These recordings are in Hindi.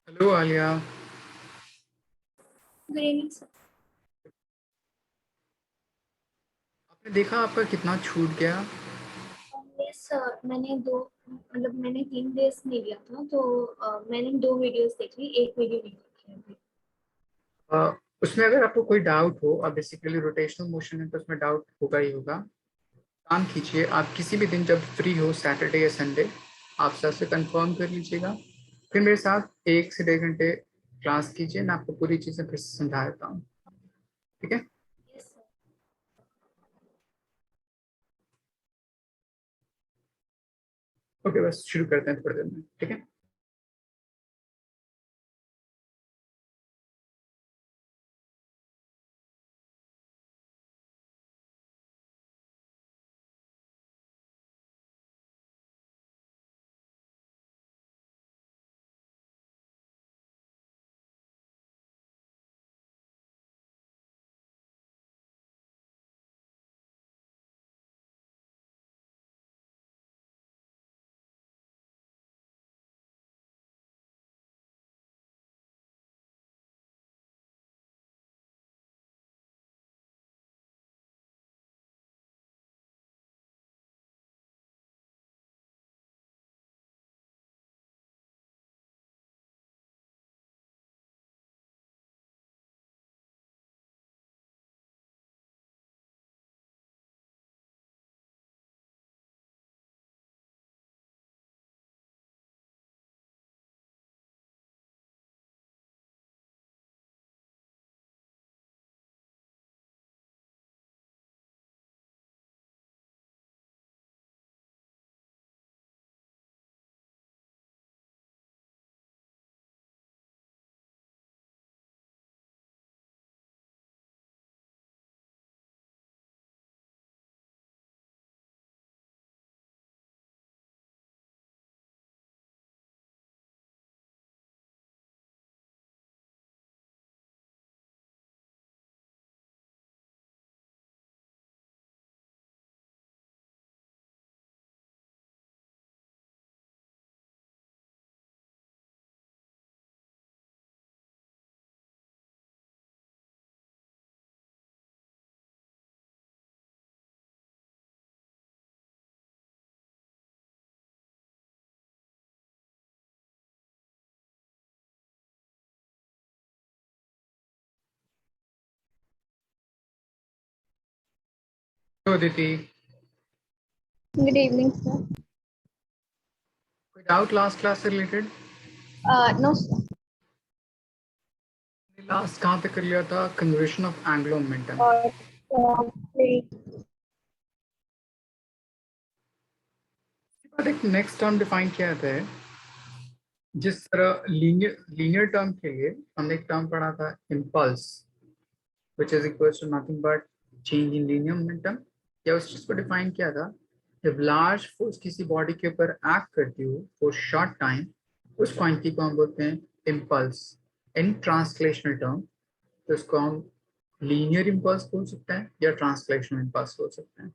Hello Alia. Good evening sir. आपने देखा आपका कितना छूट गया। यस सर, मैंने 3 डेज नहीं लिया था, तो मैंने 2 वीडियोस देख ली, एक वीडियो नहीं देखी अभी। अ, उसमें अगर आपको कोई डाउट हो, अब बेसिकली रोटेशनल मोशन है तो उसमें डाउट होगा ही होगा। काम कीजिए, आप किसी भी दिन जब फ्री हो, सैटरडे या संडे, आप सर से कंफर्म कर लीजिएगा। फिर मेरे साथ 1 से 1.5 घंटे क्लास कीजिए, मैं आपको पूरी चीज़ें फिर से समझा देता हूँ। ठीक है। Yes sir. ओके, बस शुरू करते हैं थोड़ी देर में। ठीक है। तो दीदी, गुड इवनिंग सर। कोई डाउट लास्ट क्लास से रिलेटेड? No sir. लास्ट कहाँ पे कर लिया था? Conservation of angular momentum. और एक नेक्स्ट टर्म डिफाइन किया जाता है। जिस तरह लीनियर लीनियर टर्म के लिए हमने एक टर्म पढ़ा था, impulse, which is equal to nothing but change in linear momentum. या उस चीज को डिफाइन किया था, जब लार्ज फोर्स किसी बॉडी के ऊपर एक्ट करती हो फॉर शॉर्ट टाइम, उस क्वांटिटी को हम बोलते हैं इम्पल्स। इन ट्रांसलेशनल टर्म, तो इसको हम लीनियर इम्पल्स बोल सकते हैं या ट्रांसलेशनल इम्पल्स बोल सकते हैं।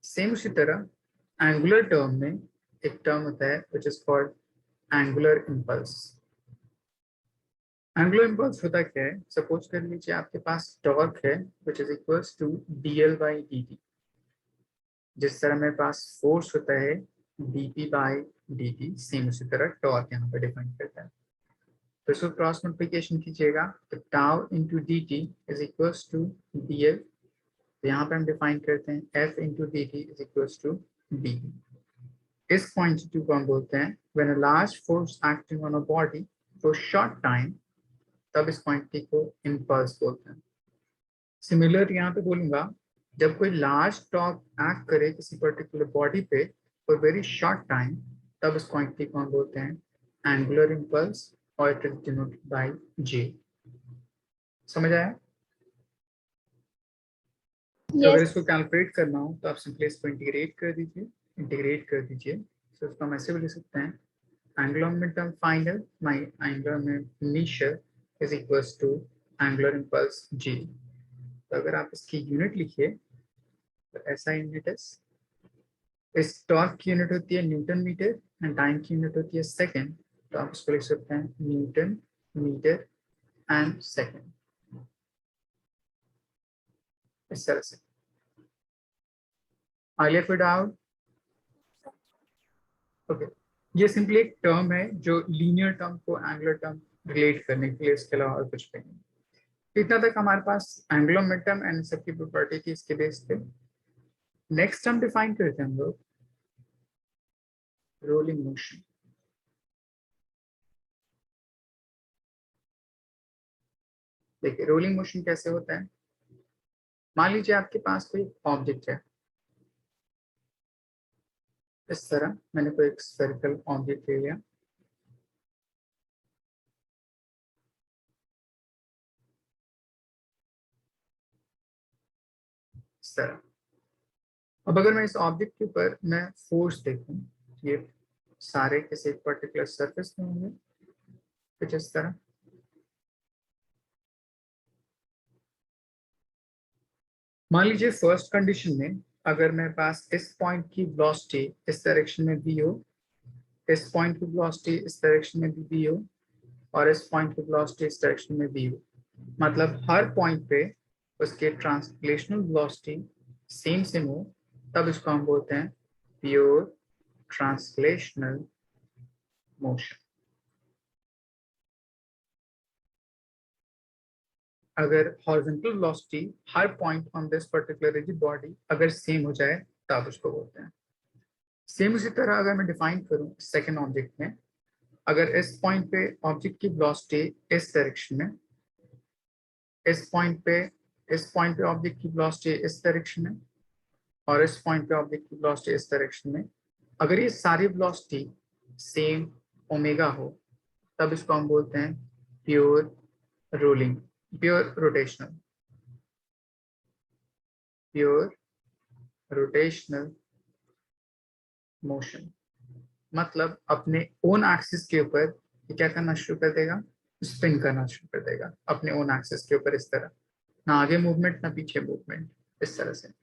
सेम उसी तरह एंगुलर टर्म में एक टर्म होता है which is called angular impulse. Angular impulse होता क्या है? सपोज कर लीजिए आपके पास टॉर्क है which is equals to dl by dt। जिस तरह मेरे पास फोर्स होता है dp बाई dt, सेम उसी तरह टॉर्क यहाँ पर डिफाइन करता है। तो इसको क्रॉस मल्टीप्लिकेशन कीजिएगा तो tau into d t is equals to d l. तो यहाँ पे हम डिफाइन करते हैं F into d t is equals to d. इस क्वांटिटी को हम बोलते हैं when a large force acting on a body for short time, तब इस क्वांटिटी को इम्पल्स बोलते हैं। सिमिलर यहाँ पे बोलूंगा, जब कोई लार्ज टॉर्क एक्ट करे किसी पर्टिकुलर बॉडी पे फॉर वेरी शॉर्ट टाइम, तब इस क्वांटिटी को हम बोलते हैं एंगुलर इम्पल्स, और it is denoted by J. समझ आया? तो अगर यस। इसको कैलकुलेट करना हो तो आप सिंपली इसको इंटीग्रेट कर दीजिए। इंटीग्रेट कर दीजिए तो इसको हम ऐसे भी लिख सकते हैं, angular momentum final minus angular momentum initial is equals to angular impulse J. तो अगर आप इसकी यूनिट लिखिए तो ऐसा यूनिट है। इस टॉर्क की यूनिट होती है न्यूटन मीटर एंड टाइम की यूनिट होती है सेकेंड। तो आप इसको लिख सकते हैं न्यूटन मीटर एंड सेकेंड, इस तरह से। आगे कोई डाउट? ओके, ये सिंपली एक टर्म है जो लीनियर टर्म को एंगुलर टर्म रिलेट करने के लिए, इसके अलावा और कुछ भी नहीं। तो इतना तक हमारे पास एंगुलर मोमेंटम एंड सबकी प्रॉपर्टी थी इसके बेस पे। नेक्स्ट हम डिफाइन करते हैं हम लोग रोलिंग मोशन। देखिए रोलिंग मोशन कैसे होता है। मान लीजिए आपके पास कोई ऑब्जेक्ट है, इस तरह मैंने कोई एक सर्कल ऑब्जेक्ट ले लिया, इस तरह। अब अगर मैं इस ऑब्जेक्ट के ऊपर मैं फोर्स देखूं, ये सारे किसी एक पर्टिकुलर सरफेस में होंगे कुछ इस तरह। मान लीजिए फर्स्ट कंडीशन में अगर मेरे पास इस पॉइंट की वेलोसिटी इस डायरेक्शन में भी हो, इस पॉइंट की वेलोसिटी इस डायरेक्शन में भी हो, और इस पॉइंट की वेलोसिटी इस डायरेक्शन में भी हो, मतलब हर पॉइंट पे उसके ट्रांसलेशनल वेलोसिटी सेम सेम हो, तब इसको हम बोलते हैं प्योर ट्रांसलेशनल मोशन। अगर horizontal velocity her point on this particular rigid body अगर सेम हो जाए तब उसको बोलते हैं। सेम उसी तरह अगर मैं डिफाइन करूं सेकंड ऑब्जेक्ट में, अगर इस पॉइंट पे ऑब्जेक्ट की वेलोसिटी इस डायरेक्शन में, इस पॉइंट पे ऑब्जेक्ट की वेलोसिटी इस डायरेक्शन में, और इस पॉइंट पे ऑब्जेक्ट की वेलोसिटी इस डायरेक्शन में, अगर ये सारी वेलोसिटी सेम ओमेगा हो, तब इसको हम बोलते हैं pure rolling, pure rotational, pure rotational motion. मतलब अपने ओन एक्सिस के ऊपर ये क्या करना शुरू कर देगा, स्पिन करना शुरू कर देगा अपने ओन एक्सिस के ऊपर, इस तरह, ना आगे मूवमेंट ना पीछे मूवमेंट, इस तरह से।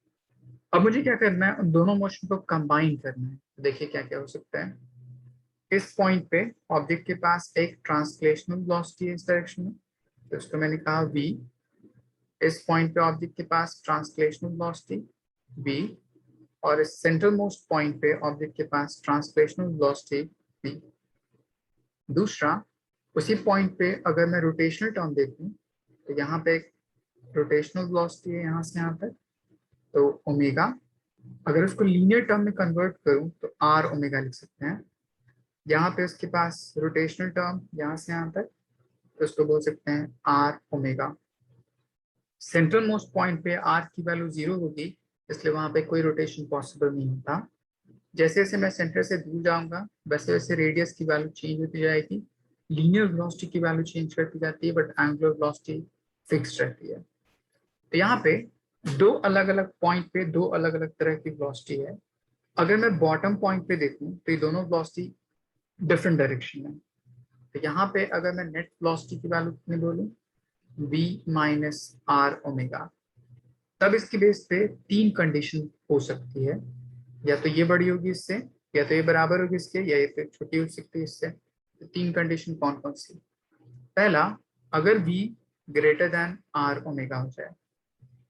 अब मुझे क्या करना है, उन दोनों मोशन को कंबाइन करना है। देखिए क्या क्या हो सकता है। इस पॉइंट पे ऑब्जेक्ट के पास एक ट्रांसलेशनल वेलोसिटी है इस डायरेक्शन में, तो इसको मैंने कहा v। इस पॉइंट पे ऑब्जेक्ट के पास ट्रांसलेशनल वेलोसिटी v, और इस सेंट्रल मोस्ट पॉइंट पे ऑब्जेक्ट के पास ट्रांसलेशनल वेलोसिटी v। दूसरा, उसी पॉइंट पे अगर मैं रोटेशनल टर्म देखूं, तो यहाँ पे एक रोटेशनल वेलोसिटी है यहाँ से यहाँ तक, तो ओमेगा। अगर उसको लीनियर टर्म में कन्वर्ट करूं तो आर ओमेगा लिख सकते हैं। यहाँ पे उसके पास रोटेशनल टर्म यहाँ से यहाँ तक, तो उसको बोल सकते हैं r omega. Central most point पे आर की वैल्यू 0 होगी, इसलिए वहां पे कोई रोटेशन पॉसिबल नहीं होता। जैसे जैसे मैं सेंटर से दूर जाऊंगा वैसे वैसे रेडियस की वैल्यू चेंज होती जाएगी, लीनियर वेलोसिटी की वैल्यू चेंज करती जाती है, बट एंगुलर वेलोसिटी फिक्स रहती है। तो यहाँ पे दो अलग अलग पॉइंट पे दो अलग अलग तरह की वेलोसिटी है। अगर मैं बॉटम पॉइंट पे देखूं तो ये दोनों वेलोसिटी डिफरेंट डायरेक्शन में। तो यहाँ पे अगर मैं नेट वेलोसिटी की वैल्यू कितनी बोलूँ, v माइनस आर ओमेगा, तब इसकी बेस पे तीन कंडीशन हो सकती है। या तो ये बड़ी होगी इससे, या तो ये बराबर होगी इसके, या ये तो छोटी हो सकती है इससे। तो तीन कंडीशन कौन कौन सी। पहला, अगर v greater than r omega हो जाए,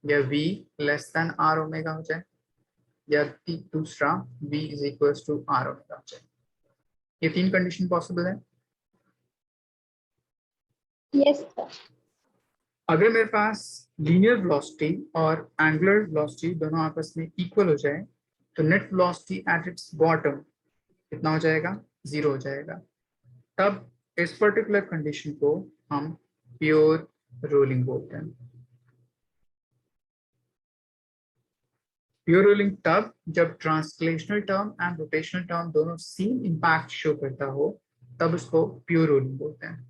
या v less than r omega हो जाए, या दूसरा v is equal to r omega हो जाए। ये तीन कंडीशन पॉसिबल है। Yes sir. अगर मेरे पास लीनियर वेलोसिटी और एंगुलर वेलोसिटी दोनों आपस में इक्वल हो जाए, तो net velocity at its bottom कितना हो जाएगा, 0 हो जाएगा। तब इस पर्टिकुलर कंडीशन को हम प्योर रोलिंग बोलते हैं। प्योर रोलिंग तब जब translational term and rotational term दोनों सेम इंपैक्ट शो करता हो, तब उसको प्योर रोलिंग बोलते हैं।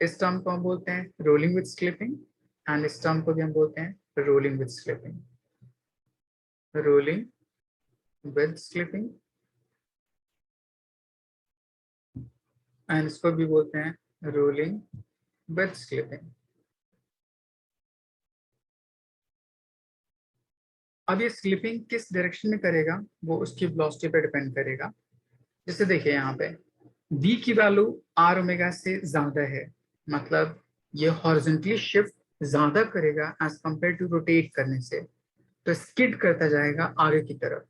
इस टर्म को हम बोलते हैं रोलिंग विद स्लिपिंग, एंड इस टर्म को भी हम बोलते हैं rolling with slipping. Rolling with slipping, and इसको भी बोलते हैं रोलिंग विद स्लिपिंग। अब ये स्लिपिंग किस डायरेक्शन में करेगा वो उसकी वेलोसिटी पे डिपेंड करेगा। जैसे देखिए यहाँ पे v की वैल्यू r ओमेगा से ज्यादा है, मतलब ये हॉरिजॉन्टली शिफ्ट ज्यादा करेगा एज कंपेयर टू रोटेट करने से, तो स्किड करता जाएगा आगे की तरफ।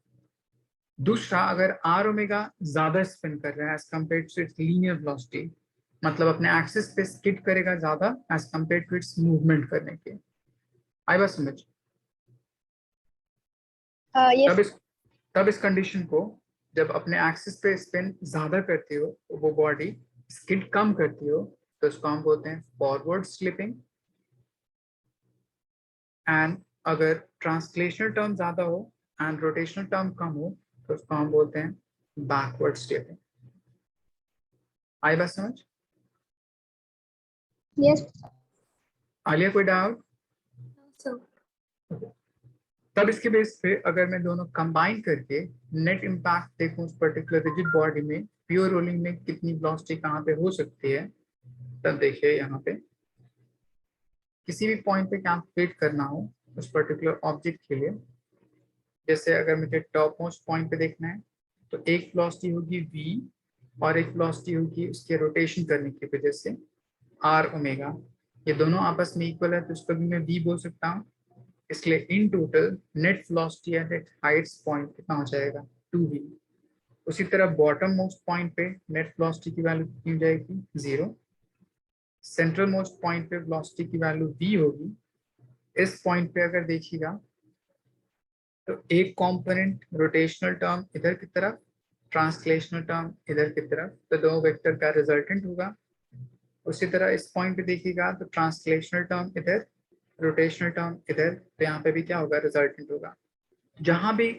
दूसरा, अगर r ओमेगा ज्यादा स्पिन कर रहा है as compare to its linear velocity, मतलब अपने एक्सिस पे स्किड करेगा ज्यादा as compare to its movement करने के। आई बात समझ? यस। तब इस कंडीशन को जब अपने एक्सिस पे स्पिन ज्यादा करती हो, वो बॉडी स्किड कम करती हो, तो उसको हम बोलते हैं फॉरवर्ड स्लिपिंग। एंड अगर ट्रांसलेशनल टर्म ज्यादा हो एंड रोटेशनल टर्म कम हो, तो उसको हम बोलते हैं बैकवर्ड स्लिपिंग। आई बात समझ? यस। आलिया, कोई डाउट? So, तब इसके बेस पे अगर मैं दोनों कंबाइन करके नेट इम्पैक्ट देखूं उस पर्टिकुलर रिजिड बॉडी में, प्योर रोलिंग में कितनी वेलोसिटी कहाँ पे हो सकती है, तब देखिए यहाँ पे किसी भी पॉइंट पे कैलकुलेट करना हो उस पर्टिकुलर ऑब्जेक्ट के लिए, जैसे अगर मुझे टॉप मोस्ट पॉइंट पे देखना है, तो एक वेलोसिटी होगी v और एक वेलोसिटी होगी उसके रोटेशन करने की वजह से r ओमेगा। ये दोनों आपस में इक्वल है, तो उसको भी मैं v बोल सकता हूँ। इसलिए in total net velocity at it Heights point कितना हो जाएगा, 2v। उसी तरह बॉटम मोस्ट पॉइंट पे नेट वेलोसिटी की वैल्यू कितनी हो जाएगी, 0। सेंट्रल मोस्ट पॉइंट पे वेलोसिटी की वैल्यू v होगी। इस पॉइंट पे अगर देखिएगा तो एक कंपोनेंट रोटेशनल टर्म इधर की तरफ, ट्रांसलेशनल टर्म इधर की तरफ, तो दो वेक्टर का रिजल्टेंट होगा। उसी तरह इस पॉइंट पे देखिएगा तो ट्रांसलेशनल टर्म इधर, रोटेशनल टर्म इधर, तो यहाँ पे भी क्या होगा, रिजल्टेंट होगा। जहां भी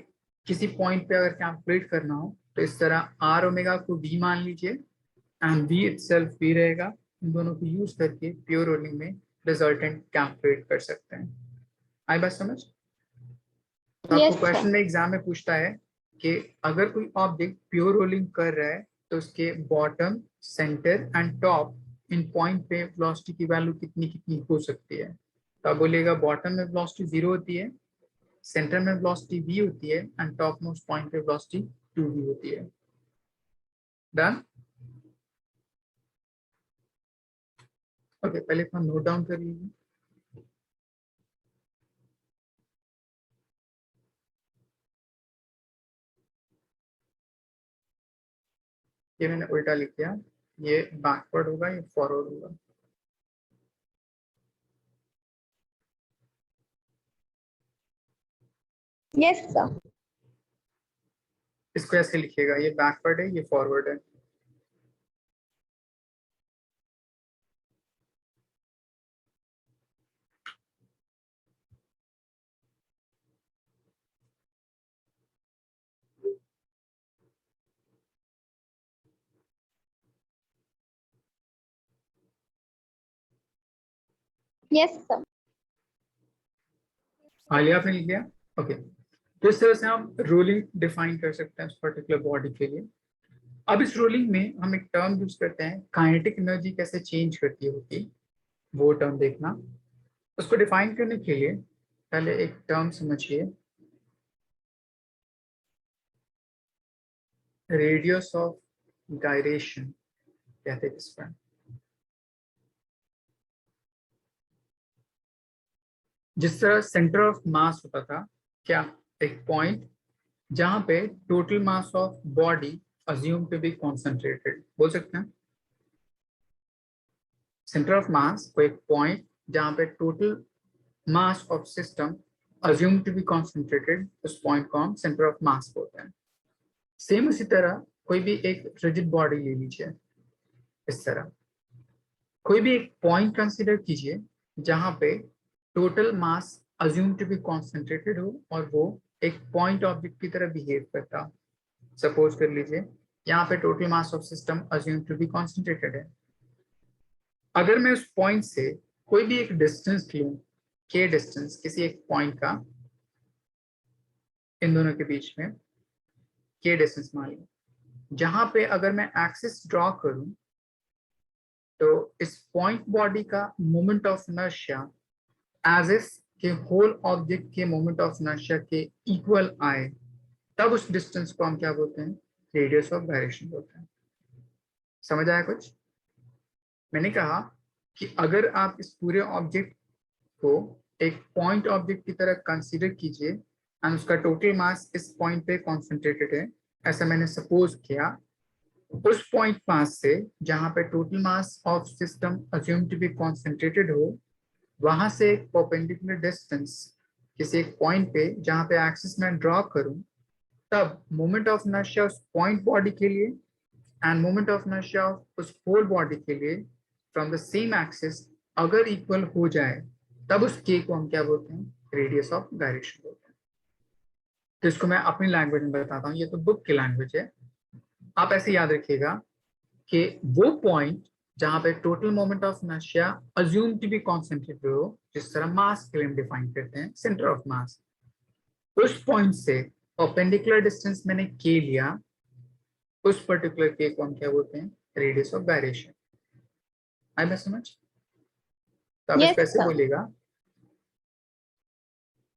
किसी पॉइंट पे अगर कैलकुलेट करना हो तो इस तरह r ओमेगा को v मान लीजिए एंड v इटसेल्फ v रहेगा। इन दोनों को यूज करके प्योर रोलिंग में रिजल्टेंट कैलकुलेट कर सकते हैं। आई बात समझ? तो आपको Yes, क्वेश्चन sir. में एग्जाम में पूछता है कि अगर कोई ऑब्जेक्ट प्योर रोलिंग कर रहा है तो उसके bottom, centre and top in point पे वेलोसिटी की वैल्यू कितनी कितनी हो सकती है। तो आप बोलिएगा बॉटम में वेलोसिटी 0 होती है, सेंटर में वेलोसिटी v होती है एंड टॉप मोस्ट पॉइंट पे वेलोसिटी 2v होती है। डन? ओके, पहले इसको नोट डाउन कर लीजिए। ये मैंने उल्टा लिख दिया, ये बैकवर्ड होगा, ये फॉरवर्ड होगा। Yes, sir. इसको ऐसे लिखिएगा, ये बैकवर्ड है, ये फॉरवर्ड है। Yes, sir. आलिया, आपने लिख दिया? ओके, तो इस तरह से हम रोलिंग डिफाइन कर सकते हैं उस पर्टिकुलर बॉडी के लिए। अब इस रोलिंग में हम एक टर्म यूज करते हैं, काइनेटिक एनर्जी कैसे चेंज करती होगी वो टर्म देखना। उसको डिफाइन करने के लिए पहले एक टर्म समझिए, रेडियस ऑफ गायरेशन कहते हैं इस पर। जिस तरह सेंटर ऑफ मास होता था, क्या एक पॉइंट जहां पे total mass of body assume to be concentrated, बोल सकते हैं सेंटर ऑफ मास को एक पॉइंट जहां पे total mass of system assume to be concentrated, उस पॉइंट को हम सेंटर ऑफ मास बोलते हैं। सेम उसी तरह कोई भी एक रिजिड बॉडी ले लीजिए, इस तरह कोई भी एक पॉइंट कंसीडर कीजिए जहां पे total mass assume to be concentrated हो और वो एक पॉइंट ऑब्जेक्ट की तरह बिहेव करता हो। सपोज कर लीजिए यहाँ पे total mass of system assume to be concentrated है। अगर मैं उस पॉइंट से कोई भी एक डिस्टेंस लूं, के डिस्टेंस किसी एक पॉइंट का, इन दोनों के बीच में के डिस्टेंस मान लो, जहां पे अगर मैं एक्सिस ड्रॉ करूं तो इस पॉइंट बॉडी का moment of inertia as if के होल ऑब्जेक्ट के मोमेंट ऑफ इनर्शिया के इक्वल आए, तब उस डिस्टेंस को हम क्या बोलते हैं, रेडियस ऑफ गायरेशन बोलते हैं। समझ आया कुछ? मैंने कहा कि अगर आप इस पूरे ऑब्जेक्ट को एक पॉइंट ऑब्जेक्ट की तरह कंसीडर कीजिए एंड उसका टोटल मास इस पॉइंट पे कॉन्सेंट्रेटेड है, ऐसा मैंने सपोज किया। उस पॉइंट मास से जहां पे total mass of system assume to be concentrated हो, वहां से एक परपेंडिकुलर डिस्टेंस किसी एक पॉइंट पे जहां पे एक्सिस मैं ड्रॉ करूं, तब मोमेंट ऑफ इनर्शिया उस पॉइंट बॉडी के लिए एंड मोमेंट ऑफ इनर्शिया उस होल बॉडी के लिए फ्रॉम द सेम एक्सिस अगर इक्वल हो जाए, तब उस के को हम क्या बोलते हैं? रेडियस ऑफ गायरेशन बोलते हैं। तो इसको मैं अपनी लैंग्वेज में बताता हूँ, ये तो बुक की लैंग्वेज है। आप ऐसे याद रखिएगा कि वो पॉइंट जहां पे total moment of inertia assume to be concentrated हो, जिस तरह मास के लिए हम डिफाइन करते हैं सेंटर ऑफ मास, उस पॉइंट से परपेंडिकुलर डिस्टेंस मैंने के लिया, उस पर्टिकुलर के को हम क्या बोलते हैं? Radius of gyration. आई मैं समझ? तो आप Yes, इसको ऐसे sir. बोलिएगा,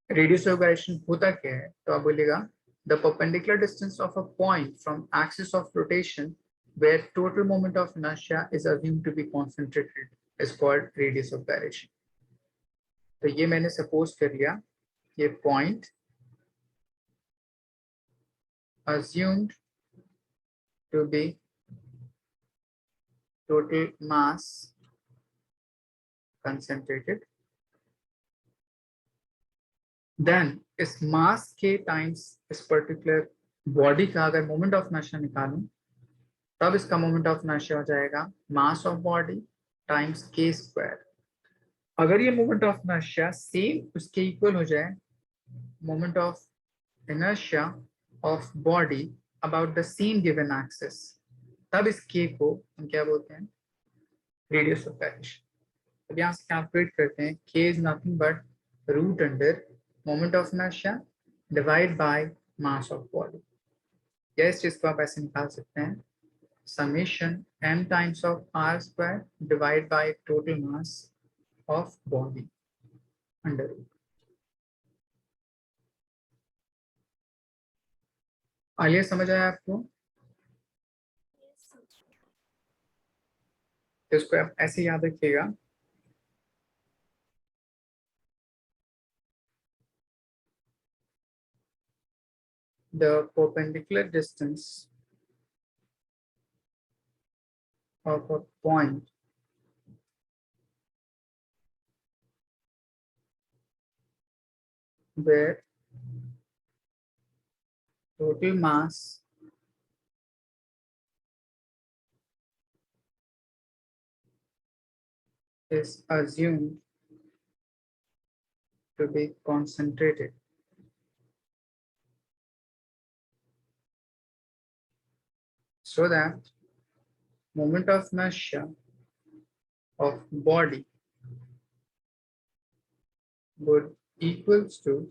रेडियस ऑफ गायरेशन होता क्या है? तो आप बोलिएगा the perpendicular distance of a point from axis of rotation where total moment of inertia is assumed to be concentrated is called radius of gyration. तो ये मैंने सपोज कर लिया, ये point assumed to be total mass concentrated, then इस मास के टाइम्स इस पर्टिकुलर बॉडी का अगर मोमेंट ऑफ इनर्शिया निकालूं, तब इसका मोमेंट ऑफ इनर्शिया हो जाएगा मास ऑफ बॉडी टाइम्स के स्क्वायर। अगर ये मोमेंट ऑफ इनर्शिया सेम उसके इक्वल हो जाए moment of inertia of body about the same given axis, तब इस k को हम क्या बोलते हैं? Radius of gyration. अब यहाँ से कैलकुलेट करते हैं, k is nothing but root under moment of inertia divide by mass of body. या इस चीज को आप ऐसे निकाल सकते हैं, summation m times of r square divide by total mass of body under root. आइए समझ आया आपको? तो इसको आप ऐसे याद रखिएगा, the perpendicular distance of a point where total mass is assumed to be concentrated, so that moment of inertia of body would equals to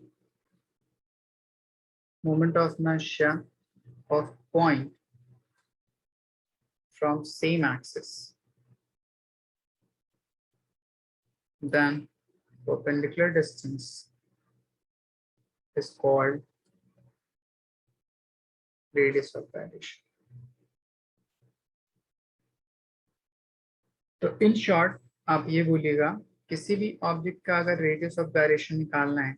moment of inertia of point from same axis. Then perpendicular distance is called radius of gyration. तो इन शॉर्ट आप ये बोलिएगा, किसी भी ऑब्जेक्ट का अगर रेडियस ऑफ गायरेशन निकालना है,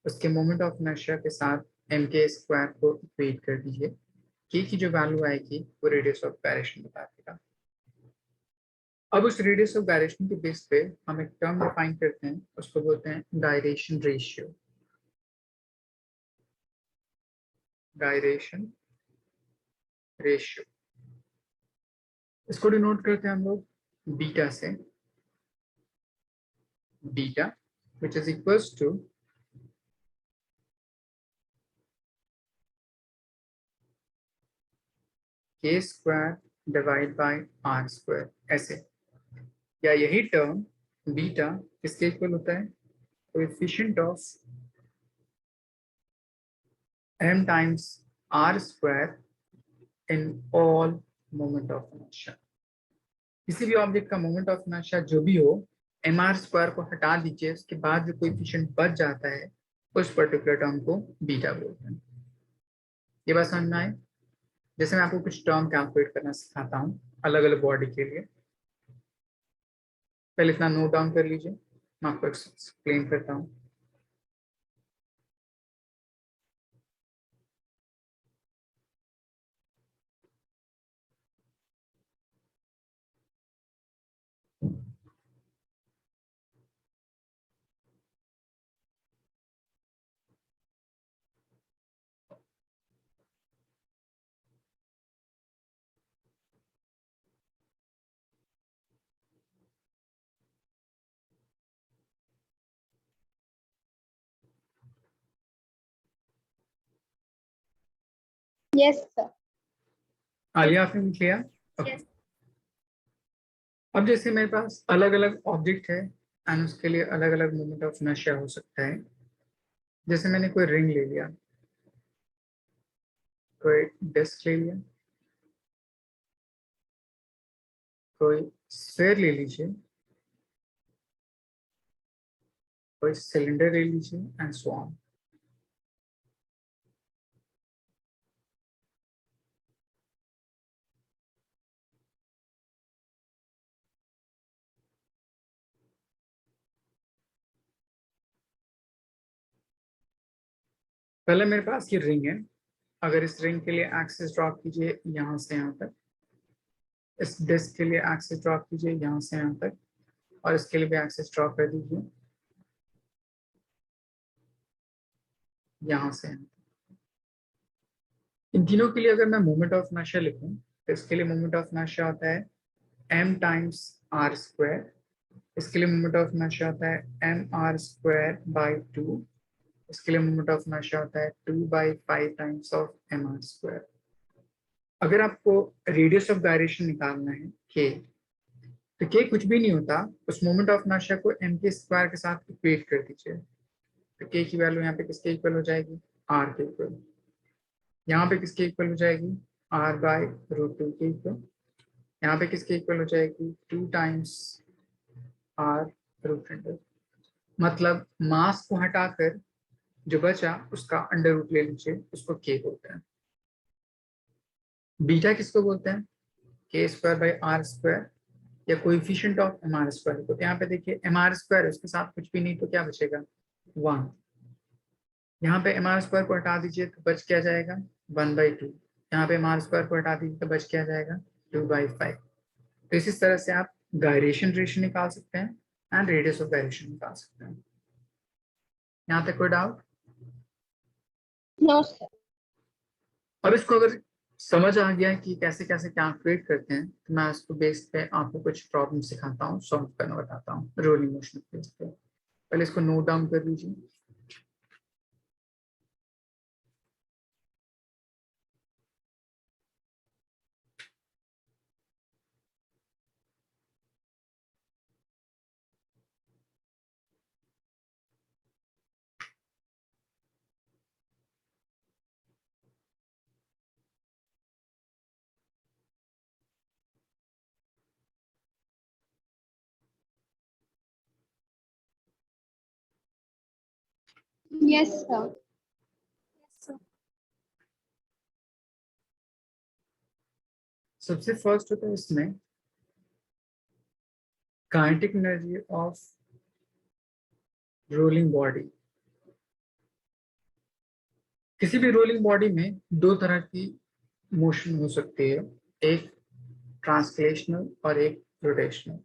उसके मोमेंट ऑफ इनर्शिया के साथ एम के स्क्वायर को इक्वेट कर दीजिए, के की जो वैल्यू आएगी वो रेडियस ऑफ गायरेशन बता देगा। अब उस रेडियस ऑफ गायरेशन के बेस पे हम एक टर्म डिफाइन करते हैं, उसको बोलते हैं गायरेशन रेशियो। गायरेशन रेशियो इसको डिनोट करते हैं हम लोग बीटा से, beta which is equals to k square divide by r square, ऐसे। या यही टर्म बीटा किसके इक्वल होता है? Coefficient of m times r square in all moment of inertia. किसी भी ऑब्जेक्ट का मोमेंट ऑफ इनर्शिया जो भी हो, mr स्क्वायर को हटा दीजिए, उसके बाद जो कोएफिशिएंट बच जाता है उस पर्टिकुलर टर्म को बीटा बोलते हैं। ये बात समझ में आए? जैसे मैं आपको कुछ टर्म कैलकुलेट करना सिखाता हूँ, अलग अलग बॉडी के लिए। पहले इतना नोट डाउन कर लीजिए, मैं आपको एक्सप्लेन करता हूँ। Yes, sir. आलिया, आपने लिख लिया? Yes. अब जैसे मेरे पास अलग अलग ऑब्जेक्ट है एंड उसके लिए अलग अलग मोमेंट ऑफ इनर्शिया हो सकता है। जैसे मैंने कोई रिंग ले लिया, कोई डिस्क ले लिया, कोई स्फीयर ले लीजिए, कोई सिलेंडर ले लीजिए एंड सो ऑन। पहले मेरे पास ये रिंग है। अगर इस रिंग के लिए एक्सिस ड्रॉ कीजिए यहाँ से यहाँ तक, इस डिस्क के लिए एक्सिस ड्रॉ कीजिए यहाँ से यहाँ तक, और इसके लिए भी एक्सिस ड्रॉ कर दीजिए यहाँ से यहाँ तक। इन तीनों के लिए अगर मैं मोमेंट ऑफ इनर्शिया लिखूं तो इसके लिए मोमेंट ऑफ इनर्शिया होता है m टाइम्स r स्क्वायर, इसके लिए मोमेंट ऑफ इनर्शिया होता है mr स्क्वायर बाई 2, इसके लिए मोमेंट ऑफ इनर्शिया होता है 2/5 टाइम्स ऑफ mr स्क्वायर। अगर आपको रेडियस ऑफ गायरेशन निकालना है k, तो k कुछ भी नहीं होता, उस मोमेंट ऑफ इनर्शिया को m के स्क्वायर के साथ इक्वेट कर दीजिए। तो k की वैल्यू यहाँ पे किसके इक्वल हो जाएगी? r के इक्वल। यहाँ पे किसके इक्वल हो जाएगी? r/√2 के इक्वल। यहाँ पे किसके इक्वल हो जाएगी? 2 टाइम्स r√2। मतलब मास को हटाकर जो बचा उसका अंडर रूट ले लीजिए, उसको k बोलते हैं। बीटा किसको बोलते हैं? k²/r² या कोएफिशिएंट ऑफ mr²। तो यहाँ पे देखिए mr², उसके साथ कुछ भी नहीं तो क्या बचेगा? 1। यहाँ पे mr² को हटा दीजिए तो बच क्या जाएगा? 1/2। यहाँ पे mr² को हटा दीजिए तो बच क्या जाएगा? 2/5। तो इसी तरह से आप गायरेशन रेशियो निकाल सकते हैं एंड रेडियस ऑफ गायरेशन निकाल सकते हैं। यहाँ तक कोई डाउट? No, sir. और इसको अगर समझ आ गया कि कैसे कैसे कैलकुलेट करते हैं तो मैं इसको बेस पे आपको कुछ प्रॉब्लम सिखाता हूँ, सॉल्व करना बताता हूँ रोलिंग मोशन बेस पे। पहले इसको नोट डाउन कर लीजिए। Yes, sir. Yes, sir. सबसे फर्स्ट होता है इसमें kinetic energy of rolling body. किसी भी रोलिंग बॉडी में दो तरह की मोशन हो सकती है, एक ट्रांसलेशनल और एक rotational.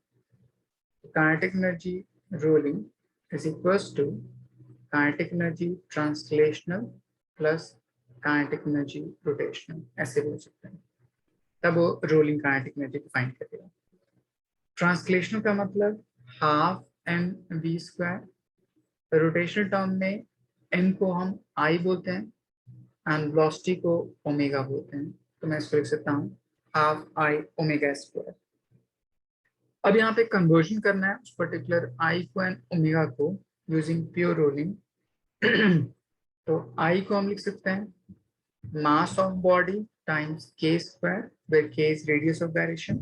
Kinetic energy rolling is equals to kinetic energy translational plus kinetic energy rotational, ऐसे बोल सकते हैं। तब वो रोलिंग काइनेटिक एनर्जी डिफाइन करेगा। ट्रांसलेशनल का मतलब हाफ mv², रोटेशनल टर्म में m को हम I बोलते हैं एंड वेलोसिटी को ओमेगा बोलते हैं। तो मैं इसको लिख सकता हूँ हाफ I ω²। अब यहाँ पे कन्वर्जन करना है उस पर्टिकुलर I को एंड ओमेगा को यूजिंग प्योर रोलिंग। तो I को हम लिख सकते हैं मास of body times k², where k is radius of gyration।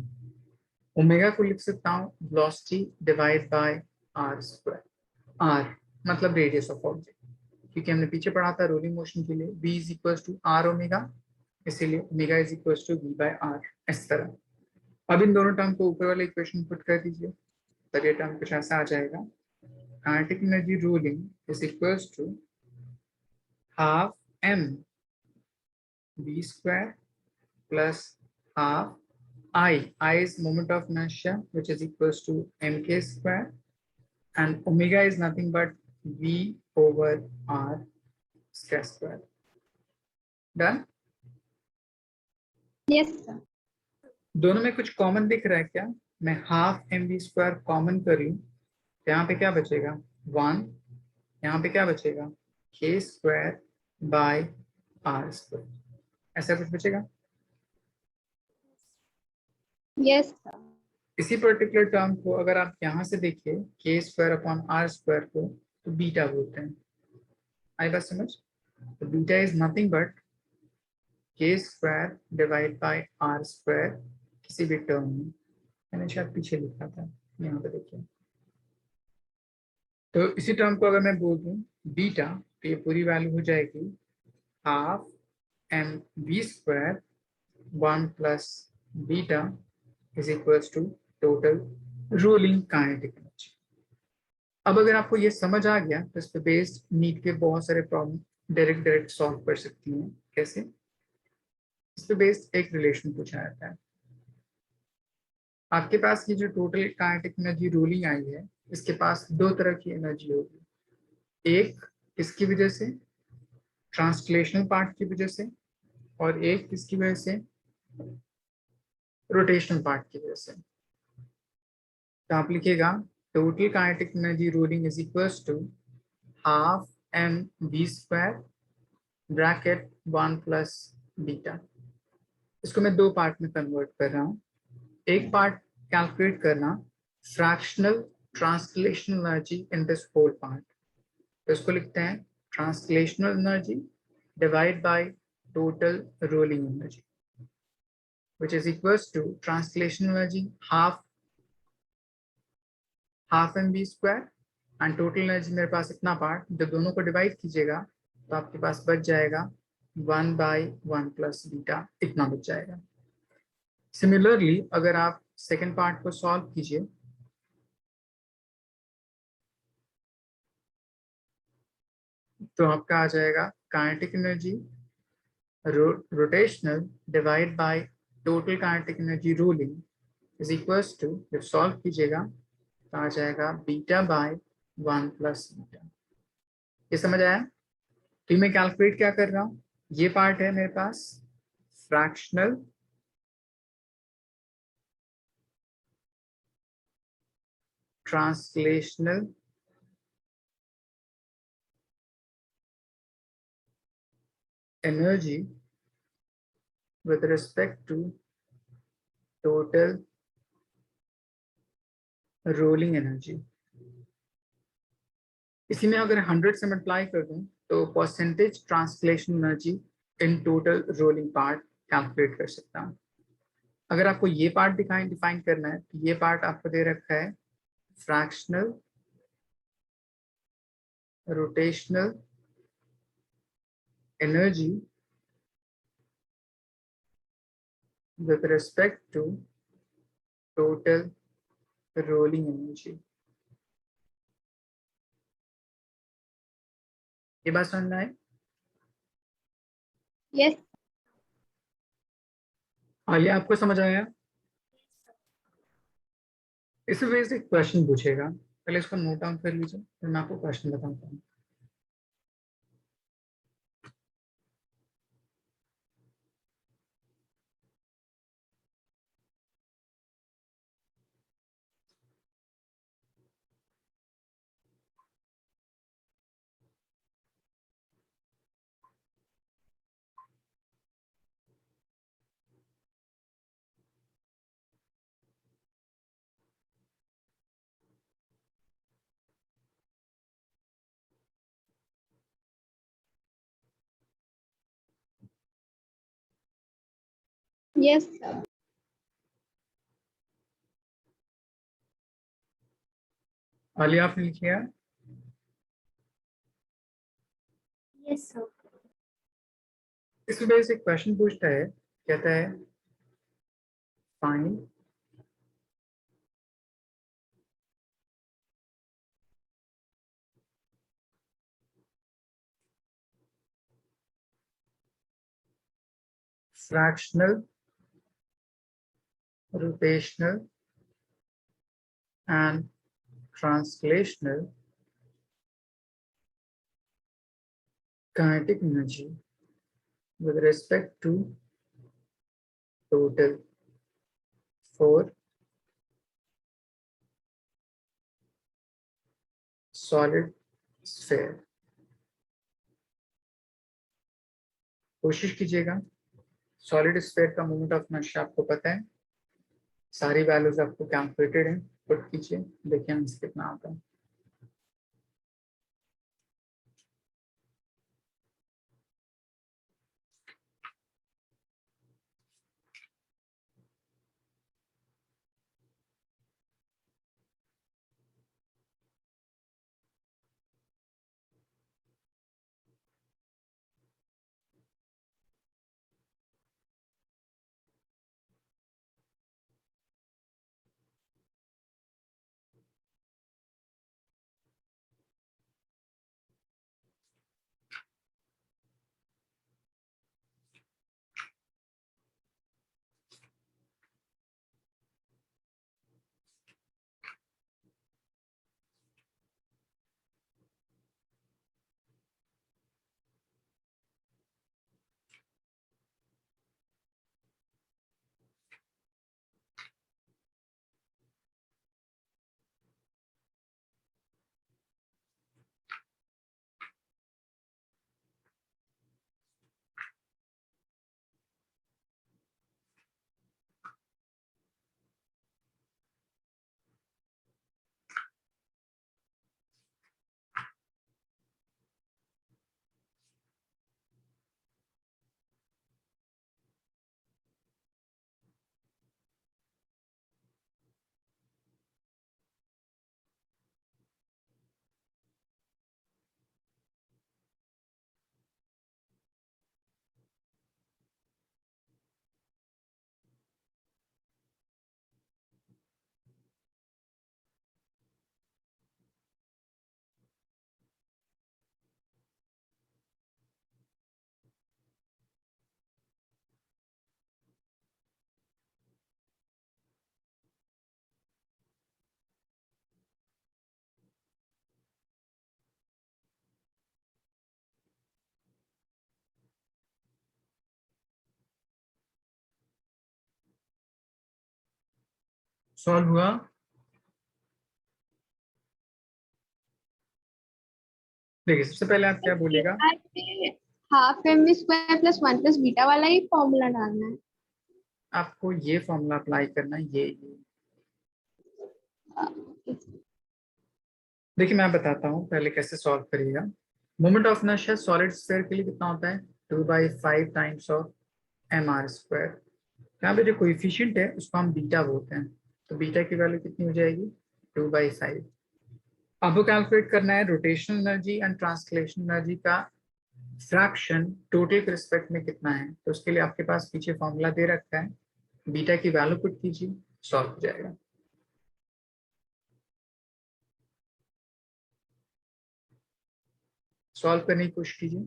Omega को लिख सकता हूँ velocity divide by r²। r मतलब रेडियस ऑफ ऑब्जेक्ट, क्योंकि हमने पीछे पढ़ा था रोलिंग मोशन के लिए v is equal to r omega, इसीलिए omega is equal to v by r। इस तरह अब इन दोनों टर्म को ऊपर वाले इक्वेशन पुट कर दीजिए, तब ये टर्म कुछ ऐसा आ जाएगा, kinetic energy rolling is equals to half m v square plus half I is moment of inertia, which is equals to mk square, and omega is nothing but v over r square. Done? Yes, sir. दोनों में कुछ कॉमन दिख रहा है क्या? मैं half M V square common करूं तो यहाँ पे क्या बचेगा 1, यहाँ पे क्या बचेगा k square by r square, ऐसा कुछ बचेगा। Yes, sir. इसी पर्टिकुलर टर्म को अगर आप यहाँ से देखिए k square upon r square को, तो बीटा बोलते हैं। आई बात समझ? तो beta is nothing but k square divide bye r square किसी भी टर्म में, मैंने शायद पीछे लिखा था, यहाँ पे देखिए। तो इसी टर्म को अगर मैं बोल दूं बीटा, तो ये पूरी वैल्यू हो जाएगी half M V square 1 plus beta is equals to total rolling kinetic energy. अब अगर आपको ये समझ आ गया तो इस पे बेस्ड नीट के बहुत सारे प्रॉब्लम डायरेक्ट सॉल्व कर सकती हैं। कैसे? इस पे बेस्ड एक रिलेशन पूछा जाता है। आपके पास ये जो टोटल काइनेटिक एनर्जी रूलिंग आई है, इसके पास दो तरह की एनर्जी होगी, एक किसकी वजह से, ट्रांसलेशनल पार्ट की वजह से, और एक किसकी वजह से, रोटेशनल पार्ट की वजह से। तो आप लिखिएगा total kinetic energy rolling is equals to half M V square bracket 1 plus beta. इसको मैं दो पार्ट में कन्वर्ट कर रहा हूँ। एक पार्ट कैलकुलेट करना fractional translational energy in this whole part, तो इसको लिखते हैं translational energy divide by total rolling energy, which is equals to translational energy half mv square and total energy मेरे पास इतना पार्ट, जब दोनों को डिवाइड कीजिएगा तो आपके पास बच जाएगा 1 बाई 1 प्लस बीटा, इतना बच जाएगा। सिमिलरली अगर आप सेकेंड पार्ट को सॉल्व कीजिए तो आपका आ जाएगा kinetic energy rotational divide by total kinetic energy rolling is equals to, जब सॉल्व कीजिएगा तो आ जाएगा बीटा बाय 1 प्लस बीटा। ये समझ आया? तो मैं कैलकुलेट क्या कर रहा हूँ, ये पार्ट है मेरे पास fractional translational energy with respect to total rolling energy। इसी में अगर 100 से मल्टीप्लाई कर दूं तो percentage translation energy in total rolling part calculate कर सकता हूं। अगर आपको ये पार्ट डिफाइन करना है तो ये पार्ट आपको दे रखा है fractional rotational energy with respect to total rolling energy। ये बात समझना है? Yes. ये आपको समझ आया? इस वजह से क्वेश्चन पूछेगा, पहले इसको नोट डाउन कर लीजिए फिर मैं आपको क्वेश्चन बताता हूँ। Yes, sir. आलिया आपने लिख लिया? Yes, sir. इस वजह से क्वेश्चन पूछता है, कहता है find fractional, rotational and translational kinetic energy with respect to total for solid sphere। कोशिश कीजिएगा, सॉलिड स्फीयर का मोमेंट ऑफ इनर्शिया आपको पता है, सारी वैल्यूज आपको कैलकुलेटेड है, पुट कीजिए, देखिए आंसर कितना आता है। सॉल्व हुआ? देखिए सबसे पहले आप क्या बोलेगा, half M square plus 1 plus beta वाला ही फॉर्मूला डालना है। आपको ये फॉर्मूला अप्लाई करना है, ये देखिए मैं बताता हूँ पहले कैसे सॉल्व करिएगा। Moment of inertia solid sphere के लिए कितना होता है, 2/5 टाइम्स ऑफ mr²। यहाँ पे जो कोएफिशिएंट है उसको हम बीटा बोलते हैं, तो बीटा की वैल्यू कितनी हो जाएगी, 2/5। आपको कैलकुलेट करना है rotational energy and translation energy का फ्रैक्शन टोटल के रिस्पेक्ट में कितना है, तो उसके लिए आपके पास पीछे फॉर्मूला दे रखा है, बीटा की वैल्यू पुट कीजिए, सॉल्व हो जाएगा। सॉल्व करने की कोशिश कीजिए।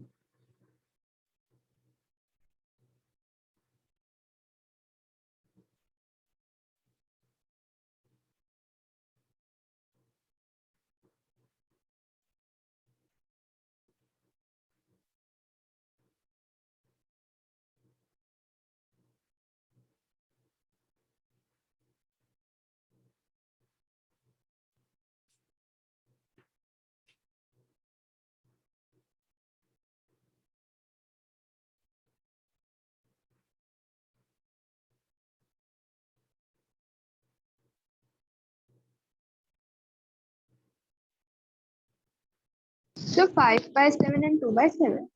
So 5/7 and 2/7.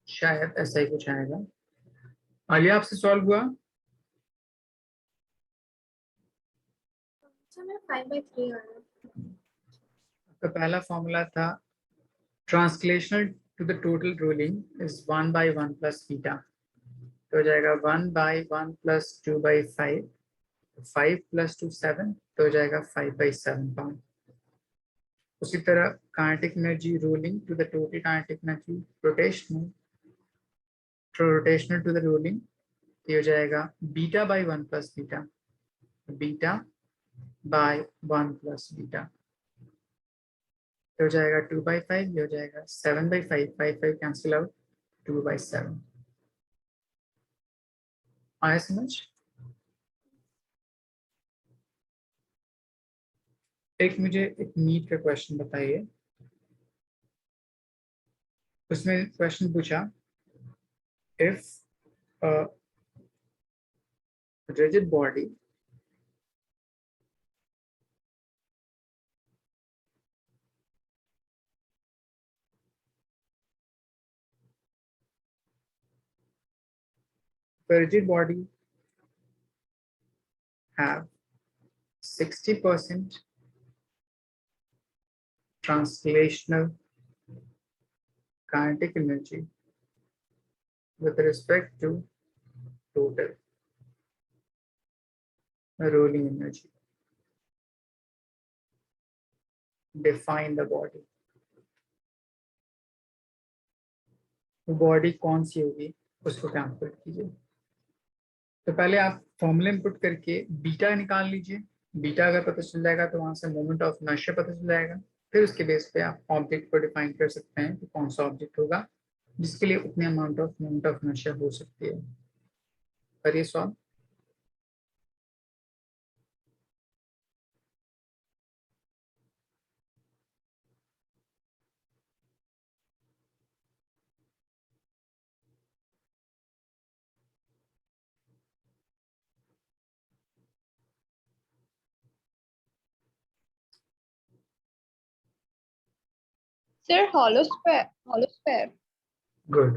शायद ऐसा ही कुछ आएगा। आलिया आपसे सॉल्व हुआ? अच्छा मेरा 5/3 आ रहा है। तो पहला फॉर्मूला था translational to the total rolling is 1/1 plus beta, तो हो जाएगा 1/1 प्लस 2/5, 5 प्लस 2 7, तो हो जाएगा 5/7 पाउंड। उसी तरह kinetic energy rolling to the total kinetic energy rotational to the rolling, ये हो जाएगा beta by 1 plus beta, beta by 1 plus beta, हो जाएगा 2/5, ये हो जाएगा 7/5, 5 कैंसिल आउट, 2/7। आया समझ? एक मुझे एक नीट का क्वेश्चन बताइए, उसमें क्वेश्चन पूछा if rigid body have 60% translational kinetic energy with respect to total rolling energy. Define the body. Body कौन सी होगी उसको कैलकुलेट कीजिए। तो पहले आप फॉर्मूला इनपुट करके बीटा निकाल लीजिए, बीटा अगर पता चल जाएगा तो वहां से मोमेंट ऑफ इनर्शिया पता चल जाएगा, फिर उसके बेस पे आप ऑब्जेक्ट को डिफाइन कर सकते हैं कि कौन सा ऑब्जेक्ट होगा जिसके लिए उतने amount of moment of inertia हो सकती है। करिए solve. Sir, hollow square. Hollow square. Good.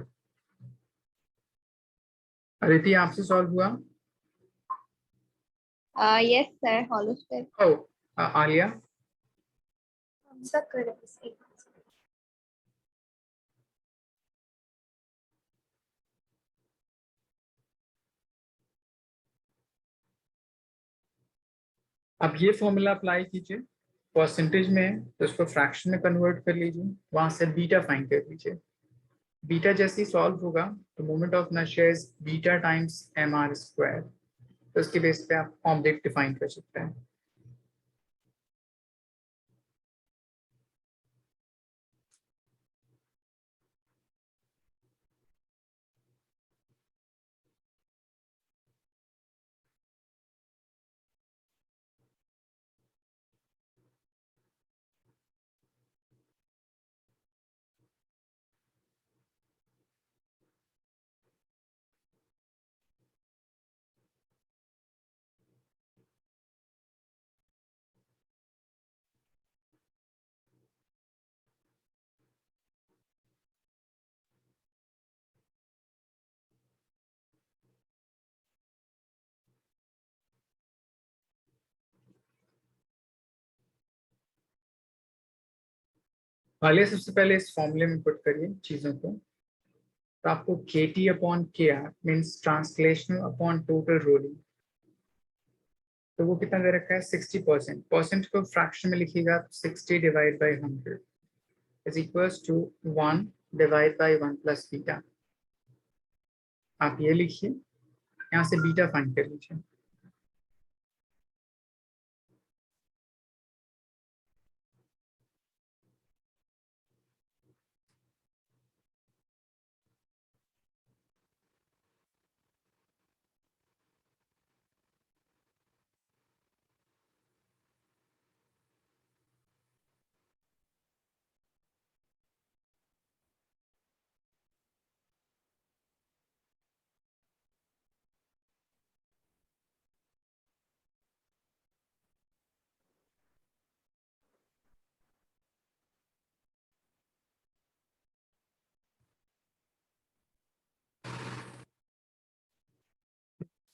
Aditi आपसे सॉल्व हुआ? Yes, sir. Hollow square. ओ आलिया? सब कर रहे हैं। अब ये फॉर्मूला अप्लाई कीजिए, परसेंटेज में है तो उसको फ्रैक्शन में कन्वर्ट कर लीजिए, वहां से बीटा फाइंड कर लीजिए। बीटा जैसे ही सॉल्व होगा तो moment of inertia is beta times mr square, तो उसके बेस पे आप ऑब्जेक्ट डिफाइन कर सकते हैं। पहले सबसे पहले इस फॉर्मूले में पुट करिए चीजों को, तो आपको KT upon KR means translational upon total rolling, तो वो कितना दे रखा है 60%। परसेंट को फ्रैक्शन में लिखिएगा 60 divide by 100 is equals to 1 divide by 1 plus beta. आप ये लिखिए, यहाँ से बीटा फाइंड कर लीजिए।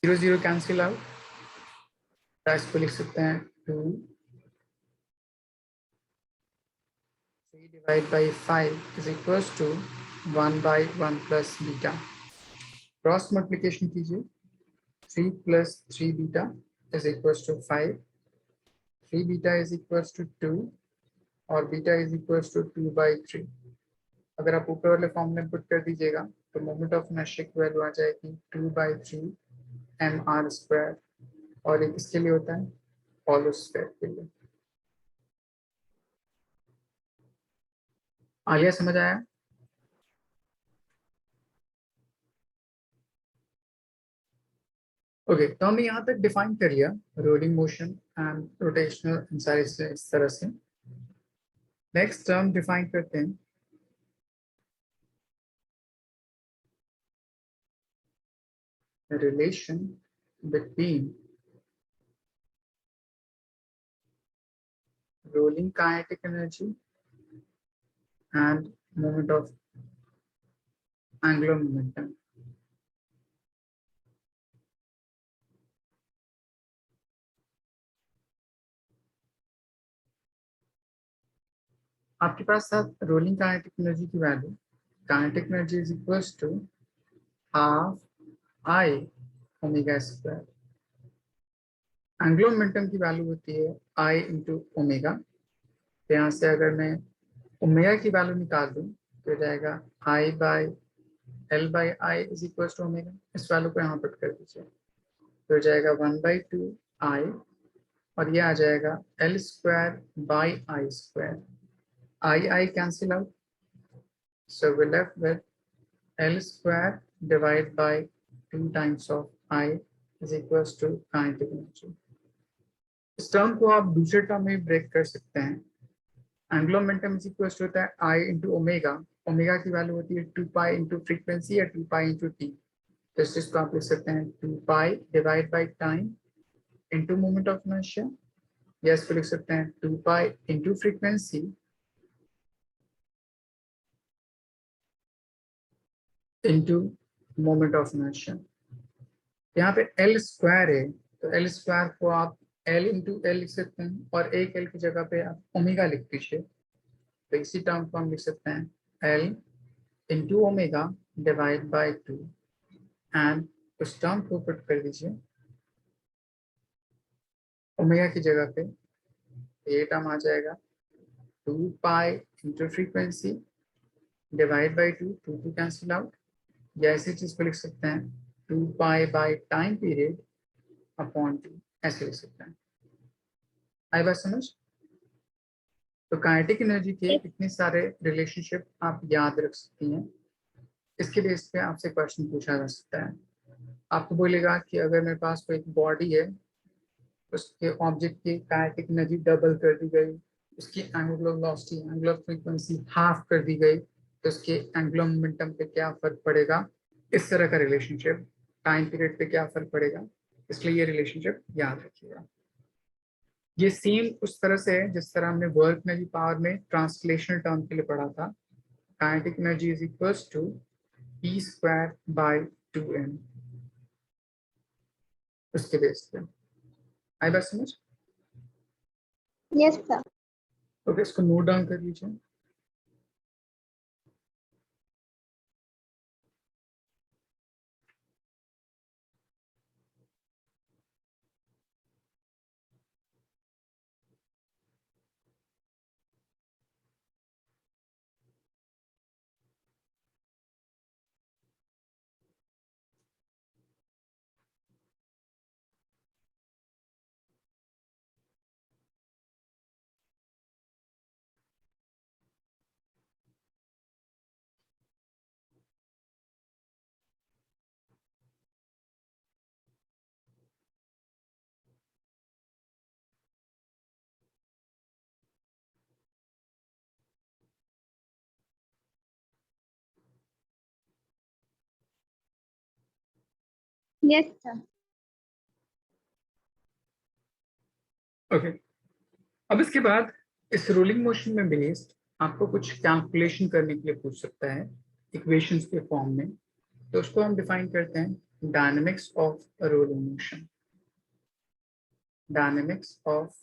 जीरो जीरो कैंसिल आउट, इसको लिख सकते हैं 2 3 divide by 5 is equals to 1 by 1 plus beta. Cross multiplication कीजिए, 3 plus 3 beta is equals to 5, 3 beta is equals to 2 और बीटा इज इक्वल टू 2/3। अगर आप ऊपर वाले फॉर्म में पुट कर दीजिएगा तो मोमेंट ऑफ इनर्शिया की वैल्यू आ जाएगी 2/3 mr²। और ये किसके लिए होता है? हॉलो स्फीयर के लिए। आगे समझ आया? ओके तो हमने यहाँ तक डिफाइन कर लिया रोलिंग मोशन एंड रोटेशनल सारे इस तरह से। नेक्स्ट टर्म डिफाइन करते हैं relation between rolling kinetic energy and moment of angular momentum। आपके पास साथ रोलिंग काइनेटिक एनर्जी की value, kinetic energy is equals to half I omega square. Angular momentum की वैल्यू होती है आई इंटू ओमेगा। तो यहाँ से अगर मैं ओमेगा की वैल्यू निकाल दूँ तो हो जाएगा I by L by I is equal to omega. इस वैल्यू को यहाँ पुट कर दीजिए तो हो जाएगा 1/2 आई और ये आ जाएगा L square by I square. I cancel out, so we're left with L square divided by 2 times of I is equals to kinetic energy। इस टर्म को आप दूसरे टर्म में ब्रेक कर सकते हैं। Angular momentum is equals to होता है I इंटू ओमेगा। ओमेगा की वैल्यू होती है 2 पाई इंटू फ्रीक्वेंसी या 2 पाई इंटू टी। तो इस चीज को आप लिख सकते हैं 2 pi divide by time into moment of inertia, या इसको लिख सकते हैं 2 pi into frequency into moment of inertia. यहाँ पे एल स्क्वायर है तो एल स्क्वायर को आप एल इंटू एल लिख सकते हैं और एक एल की जगह पे आप ओमेगा लिख दीजिए। तो इसी टर्म को हम लिख सकते हैं L into omega divide by 2 and उस टर्म को पुट कर दीजिए ओमेगा की जगह पे। ये टर्म आ जाएगा 2 pi into frequency divide by 2, 2 cancel out, या ऐसी चीज को लिख सकते हैं 2 pi by time period upon 2, ऐसे लिख सकते हैं। आई बात समझ? तो काइनेटिक एनर्जी के इतने सारे रिलेशनशिप आप याद रख सकती हैं। इसके बेस पे आपसे क्वेश्चन पूछा जा सकता है। आपको बोलेगा कि अगर मेरे पास कोई बॉडी है, उसके ऑब्जेक्ट की काइनेटिक एनर्जी डबल कर दी गई, उसकी angular velocity angular frequency half कर दी गई, तो उसके एंगुलर मोमेंटम पे क्या फर्क पड़ेगा? इस तरह का रिलेशनशिप टाइम पीरियड पे क्या फर्क पड़ेगा, इसलिए ये रिलेशनशिप याद रखिएगा। ये सेम उस तरह से है जिस तरह हमने वर्क एनर्जी पावर में ट्रांसलेशनल टर्म के लिए पढ़ा था। Kinetic energy is equals to E square by 2m। उसके बेस पे आई बात समझ? Yes, sir. ओके इसको नोट डाउन कर लीजिए। Yes, sir. ओके अब इसके बाद इस रोलिंग मोशन में बेस्ड आपको कुछ कैलकुलेशन करने के लिए पूछ सकता है इक्वेशंस के फॉर्म में। तो उसको हम डिफाइन करते हैं dynamics of rolling motion. Dynamics of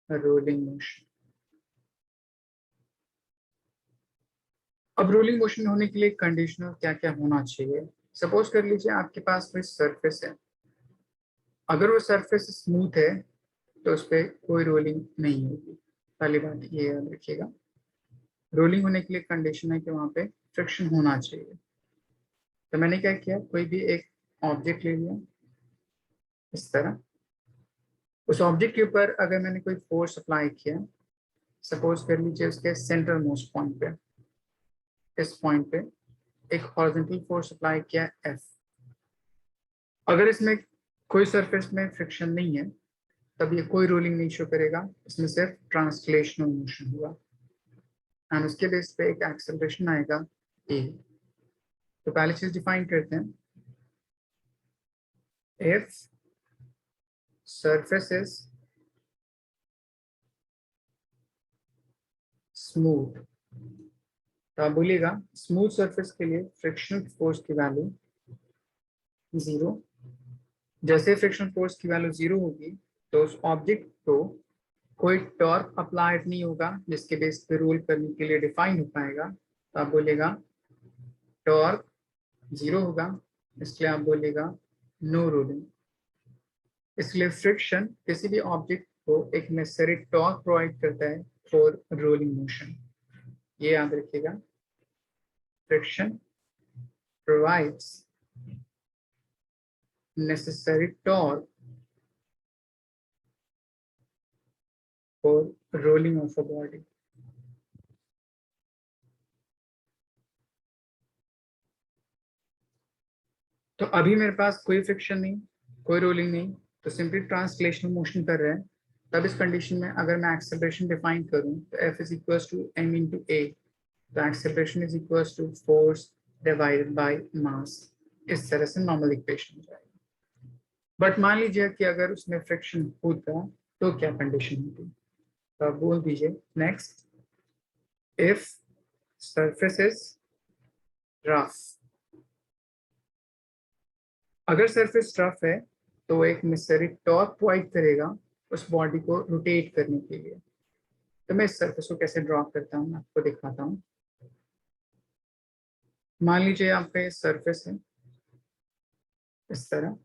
rolling motion. अब रोलिंग मोशन होने के लिए कंडीशनल क्या क्या होना चाहिए? सपोज कर लीजिए आपके पास कोई सरफेस है, अगर वो सरफेस स्मूथ है तो उस पर कोई रोलिंग नहीं होगी। पहली बात ये याद रखिएगा, रोलिंग होने के लिए कंडीशन है कि वहां पे फ्रिक्शन होना चाहिए। तो मैंने क्या किया, कोई भी एक ऑब्जेक्ट ले लिया इस तरह, उस ऑब्जेक्ट के ऊपर अगर मैंने कोई फोर्स अप्लाई किया, सपोज कर लीजिए उसके सेंट्रल मोस्ट पॉइंट पे, इस पॉइंट पे एक हॉरिजॉन्टल फोर्स अप्लाई किया F। अगर इसमें कोई सरफेस में फ्रिक्शन नहीं है तब ये कोई रोलिंग नहीं शो करेगा, इसमें सिर्फ ट्रांसलेशनल मोशन हुआ, एंड उसके बेस पे एक एक्सेलरेशन आएगा A। तो पहली चीज डिफाइन करते हैं, इफ सरफेस इज स्मूथ, तो आप बोलिएगा स्मूथ सरफेस के लिए फ्रिक्शनल फोर्स की वैल्यू 0। जैसे फ्रिक्शनल फोर्स की वैल्यू 0 होगी तो उस ऑब्जेक्ट को कोई टॉर्क अप्लाइड नहीं होगा जिसके बेस पे रोल करने के लिए डिफाइन हो पाएगा। तो आप बोलेगा टॉर्क 0 होगा, इसलिए आप बोलेगा नो रोलिंग। इसलिए फ्रिक्शन किसी भी ऑब्जेक्ट को एक नेसेसरी टॉर्क प्रोवाइड करता है फॉर रोलिंग मोशन, ये याद रखिएगा। Friction provides necessary torque for rolling of a body। तो अभी मेरे पास कोई फ्रिक्शन नहीं, कोई रोलिंग नहीं, तो सिंपली ट्रांसलेशनल मोशन कर रहे हैं। तब इस कंडीशन में अगर मैं एक्सेलरेशन डिफाइन करूं तो F is equals to m into a, तो acceleration is equals to force divided by mass. इस तरह से नॉर्मल इक्वेशन हो जाएगी। बट मान लीजिए कि अगर उसमें फ्रिक्शन होता तो क्या कंडीशन होती, तो आप बोल दीजिए next, if surface is rough. अगर सरफेस रफ है तो एक नेसेसरी टॉर्क प्रोवाइड करेगा उस बॉडी को रोटेट करने के लिए। तो मैं इस सरफेस को कैसे ड्रॉ करता हूँ आपको दिखाता हूँ। मान लीजिए आपका ये सरफेस है इस तरह,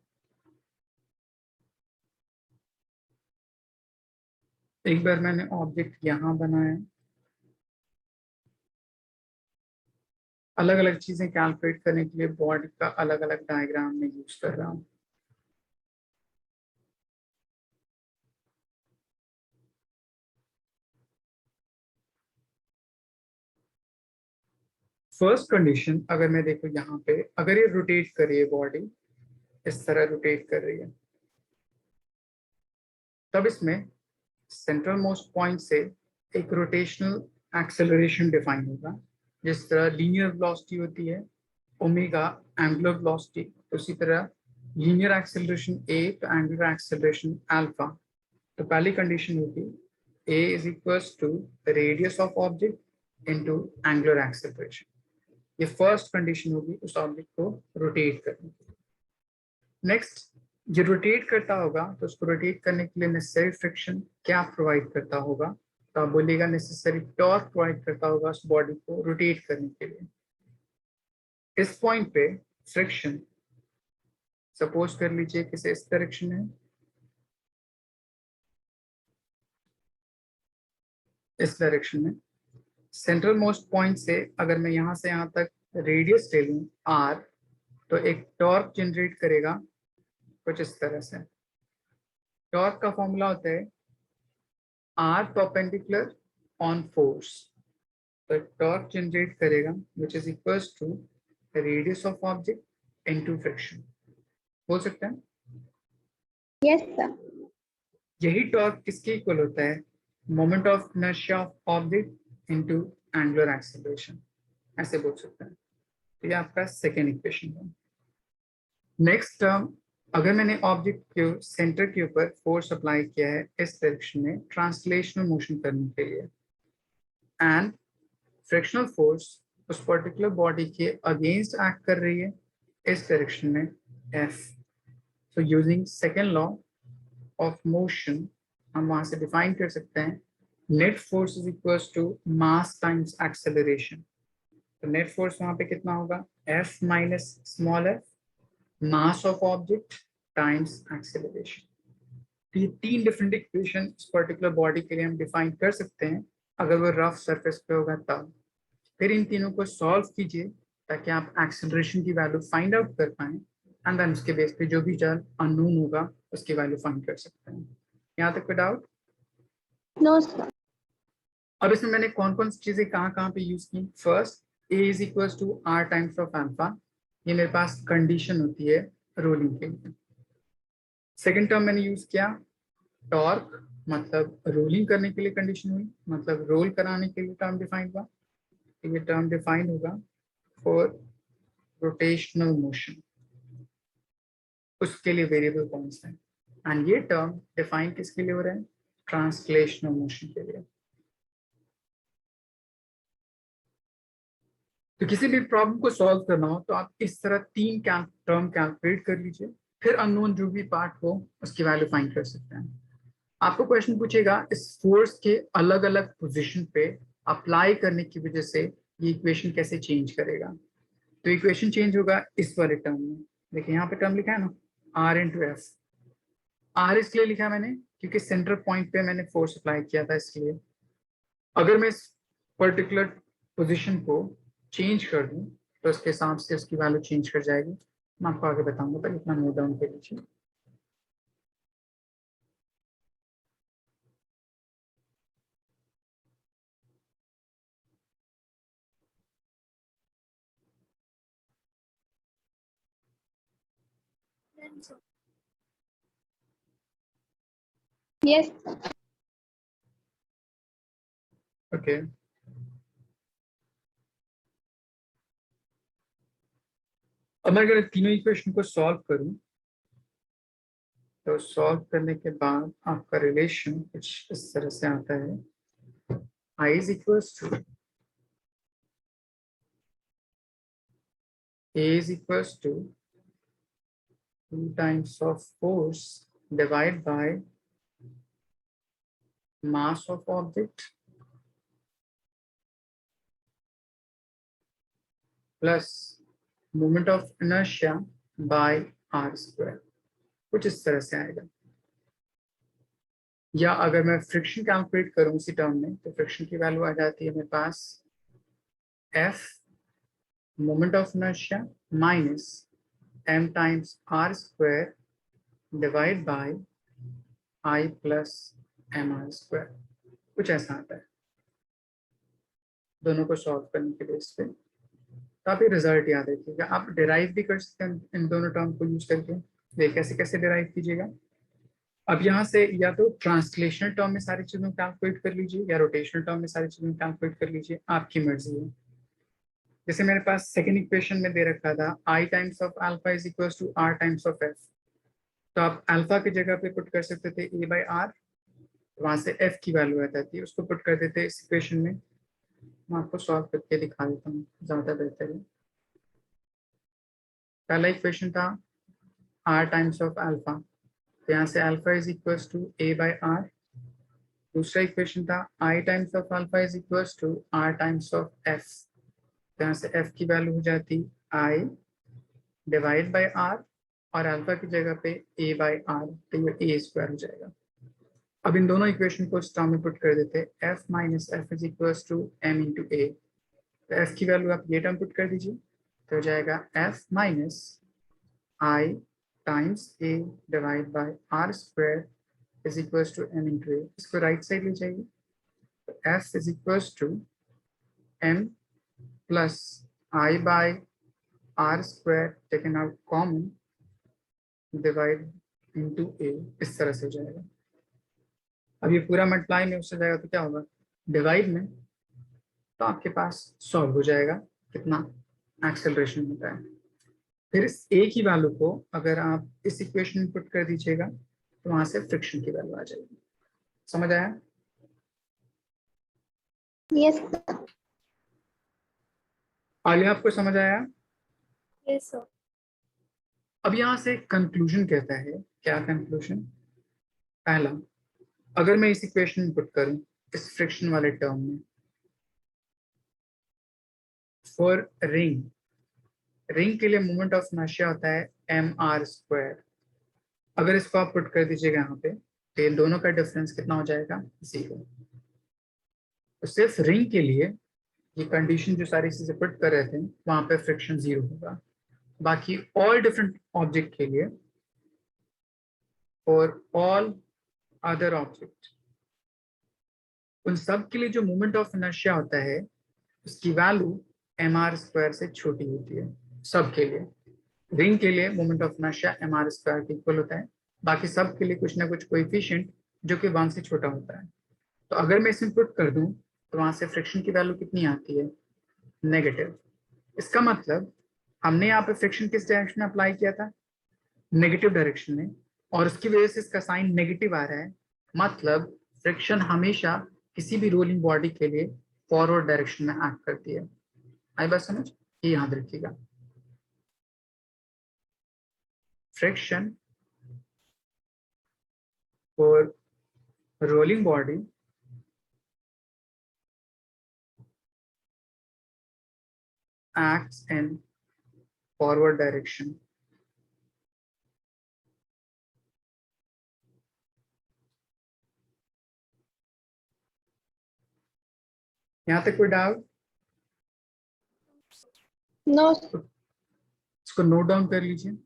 एक बार मैंने ऑब्जेक्ट यहाँ बनाया, अलग अलग चीजें कैलकुलेट करने के लिए बॉडी का अलग अलग डायग्राम में यूज कर रहा हूँ। फर्स्ट कंडीशन अगर मैं देखूँ यहाँ पे, अगर ये रोटेट कर रही है बॉडी, इस तरह रोटेट कर रही है, तब इसमें सेंट्रल मोस्ट पॉइंट से एक रोटेशनल एक्सेलरेशन डिफाइन होगा। जिस तरह लीनियर वेलोसिटी होती है ओमेगा एंगुलर वेलोसिटी, उसी तरह लीनियर एक्सेलरेशन a तो एंगुलर एक्सेलरेशन अल्फा। तो पहली कंडीशन होगी a is equals to radius of object into angular acceleration. ये फर्स्ट कंडीशन होगी उस ऑब्जेक्ट को रोटेट करने की। नेक्स्ट, जो रोटेट करता होगा तो उसको रोटेट करने के लिए नेसेसरी फ्रिक्शन क्या प्रोवाइड करता होगा, तो आप बोलिएगा नेसेसरी टॉर्क प्रोवाइड करता होगा उस बॉडी को रोटेट करने के लिए। इस पॉइंट पे फ्रिक्शन सपोज कर लीजिए किसी इस डायरेक्शन है, इस डायरेक्शन में सेंट्रल मोस्ट पॉइंट से अगर मैं यहाँ से यहाँ तक रेडियस ले लूँ r, तो एक टॉर्क जनरेट करेगा कुछ इस तरह से। टॉर्क का फॉर्मूला होता है r परपेंडिकुलर ऑन फोर्स, तो टॉर्क जनरेट करेगा which is equals to radius of object into friction. बोल सकते हैं यस सर। यही टॉर्क किसके इक्वल होता है, moment of inertia of object into angular acceleration, ऐसे बोल सकते हैं। तो ये आपका सेकेंड इक्वेशन है। नेक्स्ट टर्म, अगर मैंने ऑब्जेक्ट के सेंटर के ऊपर फोर्स अप्लाई किया है इस डायरेक्शन में ट्रांसलेशनल मोशन करने के लिए, एंड फ्रिक्शनल फोर्स उस पर्टिकुलर बॉडी के अगेंस्ट एक्ट कर रही है इस डायरेक्शन में F, so using second law of motion हम वहां से डिफाइन कर सकते हैं net force is equals to mass times acceleration. तो नेट फोर्स वहां पे कितना होगा, F minus small f, mass of object times acceleration. तो ये 3 डिफरेंट इक्वेशन इस पर्टिकुलर बॉडी के लिए हम डिफाइन कर सकते हैं अगर वो रफ सरफेस पे होगा तब। फिर इन तीनों को सॉल्व कीजिए ताकि आप एक्सेलरेशन की वैल्यू फाइंड आउट कर पाएं एंड देन उसके बेस पे जो भी चल अननोन होगा उसकी वैल्यू फाइंड कर सकते हैं। यहाँ तक कोई डाउट? No sir. अब इसमें मैंने कौन कौन सी चीजें कहाँ पे यूज की? First, a is equal to R times of alpha, ये मेरे पास कंडीशन होती है रोलिंग के लिए। सेकेंड टर्म मैंने यूज किया टॉर्क, मतलब रोलिंग करने के लिए कंडीशन हुई, मतलब रोल कराने के लिए टर्म डिफाइन हुआ। ये टर्म डिफाइन होगा फॉर रोटेशनल मोशन, उसके लिए वेरिएबल कौन सा है, एंड ये टर्म डिफाइन किसके लिए हो रहा है? ट्रांसलेशनल मोशन के लिए। तो किसी भी प्रॉब्लम को सॉल्व करना हो तो आप इस तरह 3 टर्म कैलकुलेट कर लीजिए, फिर अननोन जो भी पार्ट हो उसकी वैल्यू फाइंड कर सकते हैं। आपको क्वेश्चन पूछेगा इस फोर्स के अलग अलग पोजीशन पे अप्लाई करने की वजह से ये इक्वेशन कैसे चेंज करेगा। तो इक्वेशन चेंज होगा इस वाले टर्म में। देखिए यहाँ पे टर्म लिखा है ना, आर इंटू एफ। आर इसलिए लिखा मैंने क्योंकि सेंटर पॉइंट पे मैंने फोर्स अप्लाई किया था, इसलिए अगर मैं इस पर्टिकुलर पोजीशन को चेंज कर दूं तो उसके हिसाब से उसकी वैल्यू चेंज कर जाएगी। मैं आपको आगे बताऊंगा, पर इतना नोट डाउन कर लीजिए। Then so yes. ओके, अब मैं अगर तीनों इक्वेशन को सॉल्व करूं तो सॉल्व करने के बाद आपका रिलेशन कुछ इस तरह से आता है। I is equals to A is equals to 2 times of force divided by mass of object plus moment of inertia by r square, कुछ इस तरह से आएगा। या अगर मैं फ्रिक्शन कैलकुलेट करूं उसी टर्म में तो फ्रिक्शन की वैल्यू आ जाती है मेरे पास F moment of inertia minus m times r square divide bye I plus mr square, कुछ ऐसा आता है। दोनों को सॉल्व करने के बेस पे तो आप ये रिजल्ट याद रखिएगा। आप डिराइव भी कर सकते हैं इन दोनों टर्म को यूज करके। देखिए कैसे कैसे डिराइव कीजिएगा। अब यहाँ से या तो ट्रांसलेशनल टर्म में सारी चीजों को कैलकुलेट कर लीजिए या रोटेशनल टर्म में सारी चीजों को कैलकुलेट कर लीजिए, आपकी मर्जी है। जैसे मेरे पास सेकंड इक्वेशन में दे रखा था I times of alpha is equals to R times of F, तो आप अल्फा की जगह पे पुट कर सकते थे A बाई आर, वहां से F की वैल्यू आ जाती है, उसको पुट कर देते इस इक्वेशन में। मैं आपको सॉल्व करके दिखा देता हूँ, ज्यादा बेहतर है। पहला इक्वेशन था R टाइम्स ऑफ अल्फा, तो यहाँ से alpha is equals to A by R. दूसरा इक्वेशन था I times of alpha is equals to R times of F, तो यहाँ से F की वैल्यू हो जाती I डिवाइड बाई आर और अल्फा की जगह पे A बाई आर, तो ये A स्क्वायर हो जाएगा। अब इन दोनों इक्वेशन को इस टर्म में पुट कर देते हैं F minus f is equals to M into a. तो F की वैल्यू आप ये टर्म पुट कर दीजिए तो हो जाएगा F minus I times A divide by r square is equals to M into a. इसको राइट साइड ले जाइए तो F is equals to M plus I by r square taken out common divide into a, इस तरह से हो जाएगा। अब ये पूरा मल्टीप्लाई में उससे जाएगा तो क्या होगा, डिवाइड में, तो आपके पास सॉल्व हो जाएगा कितना एक्सेलरेशन होता है। फिर इस ए की वैल्यू को अगर आप इस इक्वेशन में पुट कर दीजिएगा तो वहां से फ्रिक्शन की वैल्यू आ जाएगी। समझ आया? यस। आलिया आपको समझ आया? yes sir. अब यहाँ से कंक्लूजन कहता है, क्या कंक्लूजन? पहला, अगर मैं इस इक्वेशन में पुट करूं इस फ्रिक्शन वाले टर्म में फॉर रिंग, रिंग के लिए मोमेंट ऑफ इनर्शिया होता है mr स्क्वायर। अगर इसको आप पुट कर दीजिएगा यहाँ पे तो इन दोनों का डिफरेंस कितना हो जाएगा, 0। तो सिर्फ रिंग के लिए ये कंडीशन जो सारी चीजें पुट कर रहे थे वहां पे फ्रिक्शन 0 होगा। बाकी ऑल डिफरेंट ऑब्जेक्ट के लिए और ऑल अदर ऑब्जेक्ट, उन सब के लिए जो मोमेंट ऑफ इनर्शिया होता है उसकी वैल्यू mr² से छोटी होती है। सब के लिए, रिंग के लिए मोमेंट ऑफ इनर्शिया mr² के इक्वल होता है, बाकी सब के लिए कुछ ना कुछ कोएफिशिएंट जो कि 1 से छोटा होता है। तो अगर मैं इसमें पुट कर दूं तो वहां से फ्रिक्शन की वैल्यू कितनी आती है, नेगेटिव। इसका मतलब हमने यहाँ पे फ्रिक्शन किस डायरेक्शन में अप्लाई किया था, नेगेटिव डायरेक्शन में, और उसकी वजह से इसका साइन नेगेटिव आ रहा है। मतलब फ्रिक्शन हमेशा किसी भी रोलिंग बॉडी के लिए फॉरवर्ड डायरेक्शन में एक्ट करती है। आई बात समझ, ये याद रखिएगा। Friction for rolling body acts in forward direction. यहाँ तक कोई डाउट? नो इसको नोट डाउन कर लीजिए।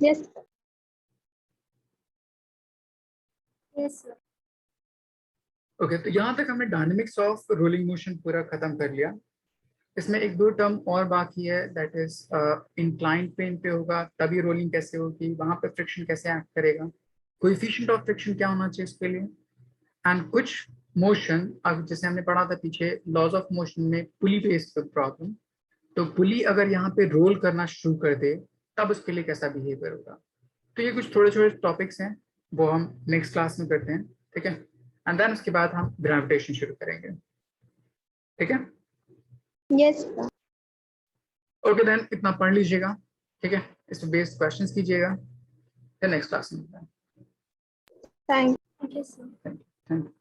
Yes yes sir. ओके, तो यहाँ तक हमने डायनेमिक्स ऑफ रोलिंग मोशन पूरा खत्म कर लिया। इसमें एक दो टर्म और बाकी है, दैट इज इंक्लाइंड प्लेन पे होगा तभी रोलिंग कैसे होगी, वहां पे फ्रिक्शन कैसे एक्ट करेगा, कोएफिशिएंट ऑफ फ्रिक्शन क्या होना चाहिए इसके लिए, एंड कुछ मोशन, अब जैसे हमने पढ़ा था पीछे लॉज ऑफ मोशन में पुली बेस्ड प्रॉब्लम, तो पुली अगर यहाँ पे रोल करना शुरू कर दे तब उसके लिए कैसा बिहेवियर होगा। तो ये कुछ थोड़े छोटे टॉपिक्स हैं, वो हम नेक्स्ट क्लास में करते हैं, ठीक है। एंड देन उसके बाद हम ग्रेविटेशन शुरू करेंगे, ठीक है। यस ओके देन, इतना पढ़ लीजिएगा, ठीक है। इस पे बेस्ड क्वेश्चंस कीजिएगा, फिर नेक्स्ट क्लास में मिलते हैं। Thank thank you sir. Thank you.